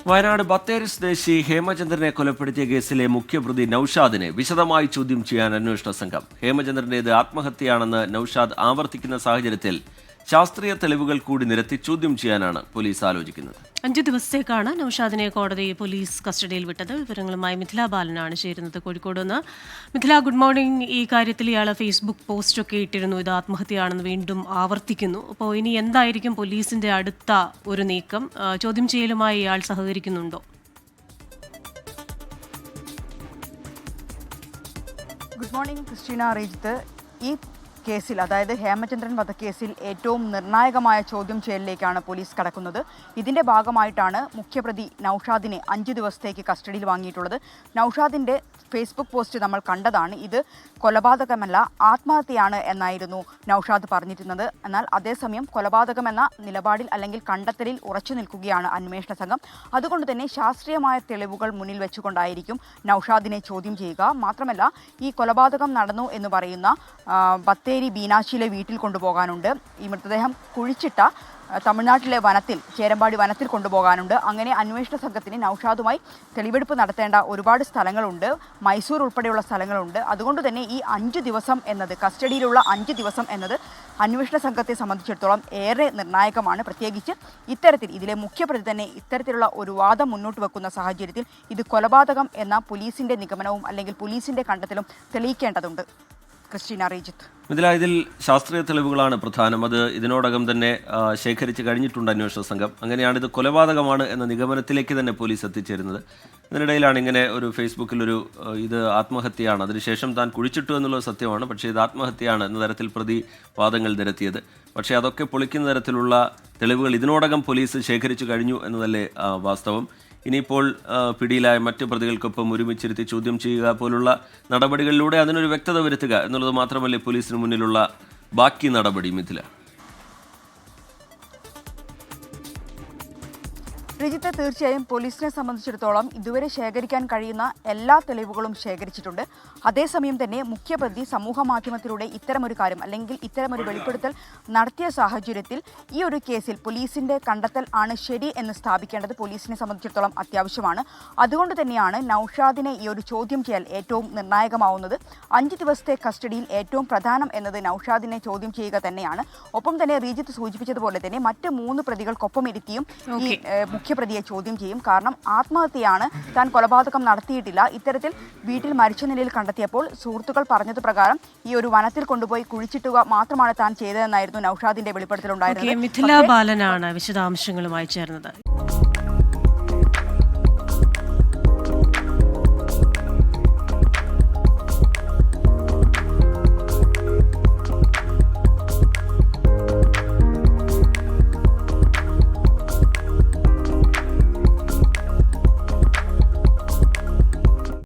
വയനാട് ബത്തേരി സ്വദേശി ഹേമചന്ദ്രനെ കൊലപ്പെടുത്തിയ കേസിലെ മുഖ്യപ്രതി നൌഷാദിനെ വിശദമായി ചോദ്യം ചെയ്യാൻ അന്വേഷണ സംഘം. ഹേമചന്ദ്രന്റേത് ആത്മഹത്യയാണെന്ന് നൌഷാദ് ആവർത്തിക്കുന്ന സാഹചര്യത്തിൽ ശാസ്ത്രീയ തെളിവുകൾ കൂടി നിരത്തി ചോദ്യം ചെയ്യാനാണ് പോലീസ് ആലോചിക്കുന്നത്. 5 ദിവസത്തേക്കാണ് നൌഷാദിനെ കോടതി പോലീസ് കസ്റ്റഡിയിൽ വിട്ടത്. വിവരങ്ങളുമായി മിഥില ബാലനാണ് ചേരുന്നത് കോഴിക്കോട് നിന്ന്. Mithila, good morning. ഈ കാര്യത്തിൽ ഇയാൾ ഫേസ്ബുക്ക് പോസ്റ്റൊക്കെ ഇട്ടിരുന്നു, ഇത് ആത്മഹത്യയാണെന്ന് വീണ്ടും ആവർത്തിക്കുന്നു. അപ്പോൾ ഇനി എന്തായിരിക്കും പോലീസിന്റെ അടുത്ത ഒരു നീക്കം? ചോദ്യം ചെയ്യലുമായി ഇയാൾ സഹകരിക്കുന്നുണ്ടോ? Good morning Christina Rejith. ഈ കേസിൽ, അതായത് ഹേമചന്ദ്രൻ വധക്കേസിൽ ഏറ്റവും നിർണായകമായ ചോദ്യം ചെയ്യലിലേക്കാണ് പോലീസ് കടക്കുന്നത്. ഇതിൻ്റെ ഭാഗമായിട്ടാണ് മുഖ്യപ്രതി നൌഷാദിനെ 5 ദിവസത്തേക്ക് കസ്റ്റഡിയിൽ വാങ്ങിയിട്ടുള്ളത്. നൌഷാദിൻ്റെ ഫേസ്ബുക്ക് പോസ്റ്റ് നമ്മൾ കണ്ടതാണ്. ഇത് കൊലപാതകമല്ല, ആത്മഹത്യയാണ് എന്നായിരുന്നു നൌഷാദ് പറഞ്ഞിരുന്നത്. എന്നാൽ അതേസമയം കൊലപാതകമെന്ന നിലപാടിൽ അല്ലെങ്കിൽ കണ്ടെത്തലിൽ ഉറച്ചു നിൽക്കുകയാണ് അന്വേഷണ സംഘം. അതുകൊണ്ട് തന്നെ ശാസ്ത്രീയമായ തെളിവുകൾ മുന്നിൽ വെച്ചുകൊണ്ടായിരിക്കും നൌഷാദിനെ ചോദ്യം ചെയ്യുക. മാത്രമല്ല, ഈ കൊലപാതകം നടന്നു എന്ന് പറയുന്ന ബത്തേരി ബീനാശിയിലെ വീട്ടിൽ കൊണ്ടുപോകാനുണ്ട്. ഈ മൃതദേഹം കുഴിച്ചിട്ട തമിഴ്നാട്ടിലെ വനത്തിൽ, ചേരമ്പാടി വനത്തിൽ കൊണ്ടുപോകാനുണ്ട്. അങ്ങനെ അന്വേഷണ സംഘത്തിന് നൌഷാദുമായി തെളിവെടുപ്പ് നടത്തേണ്ട ഒരുപാട് സ്ഥലങ്ങളുണ്ട്, മൈസൂർ ഉൾപ്പെടെയുള്ള സ്ഥലങ്ങളുണ്ട്. അതുകൊണ്ട് തന്നെ ഈ 5 ദിവസം എന്നത്, കസ്റ്റഡിയിലുള്ള 5 ദിവസം എന്നത് അന്വേഷണ സംഘത്തെ സംബന്ധിച്ചിടത്തോളം ഏറെ നിർണായകമാണ്. പ്രത്യേകിച്ച് ഇത്തരത്തിൽ, ഇതിലെ മുഖ്യപ്രതി തന്നെ ഇത്തരത്തിലുള്ള ഒരു വാദം മുന്നോട്ട് വെക്കുന്ന സാഹചര്യത്തിൽ ഇത് കൊലപാതകം എന്ന പോലീസിന്റെ നിഗമനവും അല്ലെങ്കിൽ പോലീസിന്റെ കണ്ടെത്തലും തെളിയിക്കേണ്ടതുണ്ട്. ക്രിസ്റ്റീന റീജിത്ത്. ഇതിൽ ശാസ്ത്രീയ തെളിവുകളാണ് പ്രധാനം. അത് ഇതിനോടകം തന്നെ ശേഖരിച്ച് കഴിഞ്ഞിട്ടുണ്ട് അന്വേഷണ സംഘം. അങ്ങനെയാണ് ഇത് കൊലപാതകമാണ് എന്ന നിഗമനത്തിലേക്ക് തന്നെ പോലീസ് എത്തിച്ചേരുന്നത്. ഇതിനിടയിലാണ് ഇങ്ങനെ ഒരു ഫേസ്ബുക്കിലൊരു ഇത് ആത്മഹത്യയാണ്, അതിനുശേഷം താൻ കുഴിച്ചിട്ടു എന്നുള്ളത് സത്യമാണ്, പക്ഷേ ഇത് ആത്മഹത്യയാണ് എന്ന തരത്തിൽ പ്രതി വാദങ്ങൾ നിരത്തിയത്. പക്ഷേ അതൊക്കെ പൊളിക്കുന്ന തരത്തിലുള്ള തെളിവുകൾ ഇതിനോടകം പോലീസ് ശേഖരിച്ചു കഴിഞ്ഞു എന്നതല്ലേ വാസ്തവം. ഇനിയിപ്പോൾ പിടിയിലായ മറ്റ് പ്രതികൾക്കൊപ്പം ഒരുമിച്ചിരുത്തി ചോദ്യം ചെയ്യുക പോലുള്ള നടപടികളിലൂടെ അതിനൊരു വ്യക്തത വരുത്തുക എന്നുള്ളത് മാത്രമല്ലേ പോലീസിന് മുന്നിലുള്ള ബാക്കി നടപടി? മിഥില. രജിത്തെ, തീർച്ചയായും പോലീസിനെ സംബന്ധിച്ചിടത്തോളം ഇതുവരെ ശേഖരിക്കാൻ കഴിയുന്ന എല്ലാ തെളിവുകളും ശേഖരിച്ചിട്ടുണ്ട്. അതേസമയം തന്നെ മുഖ്യപ്രതി സമൂഹ മാധ്യമത്തിലൂടെ ഇത്തരമൊരു കാര്യം അല്ലെങ്കിൽ ഇത്തരമൊരു വെളിപ്പെടുത്തൽ നടത്തിയ സാഹചര്യത്തിൽ ഈ ഒരു കേസിൽ പോലീസിന്റെ കണ്ടെത്തൽ ആണ് ശരി എന്ന് സ്ഥാപിക്കേണ്ടത് പോലീസിനെ സംബന്ധിച്ചിടത്തോളം അത്യാവശ്യമാണ്. അതുകൊണ്ട് തന്നെയാണ് നൌഷാദിനെ ഈ ഒരു ചോദ്യം ചെയ്യൽ ഏറ്റവും നിർണായകമാവുന്നത്. 5 ദിവസത്തെ കസ്റ്റഡിയിൽ ഏറ്റവും പ്രധാനം എന്നത് നൌഷാദിനെ ചോദ്യം ചെയ്യുക തന്നെയാണ്. ഒപ്പം തന്നെ റീജിത്ത് സൂചിപ്പിച്ചതുപോലെ തന്നെ മറ്റ് 3 പ്രതികൾക്കൊപ്പം ഇരുത്തിയും ഈ മുഖ്യപ്രതിയെ ചോദ്യം ചെയ്യും. കാരണം ആത്മഹത്യയാണ്, താൻ കൊലപാതകം നടത്തിയിട്ടില്ല. ഇത്തരത്തിൽ വീട്ടിൽ മരിച്ച നിലയിൽ കണ്ടെത്തിയപ്പോൾ സുഹൃത്തുക്കൾ പറഞ്ഞത് പ്രകാരം ഈ ഒരു വനത്തിൽ കൊണ്ടുപോയി കുഴിച്ചിട്ടുക മാത്രമാണ് താൻ ചെയ്തതെന്നായിരുന്നു നൌഷാദിന്റെ വെളിപ്പെടുത്തലുണ്ടായിരുന്നത്. മിഥില ബാലനാണ് വിശദാംശങ്ങളുമായി ചേർന്നത്.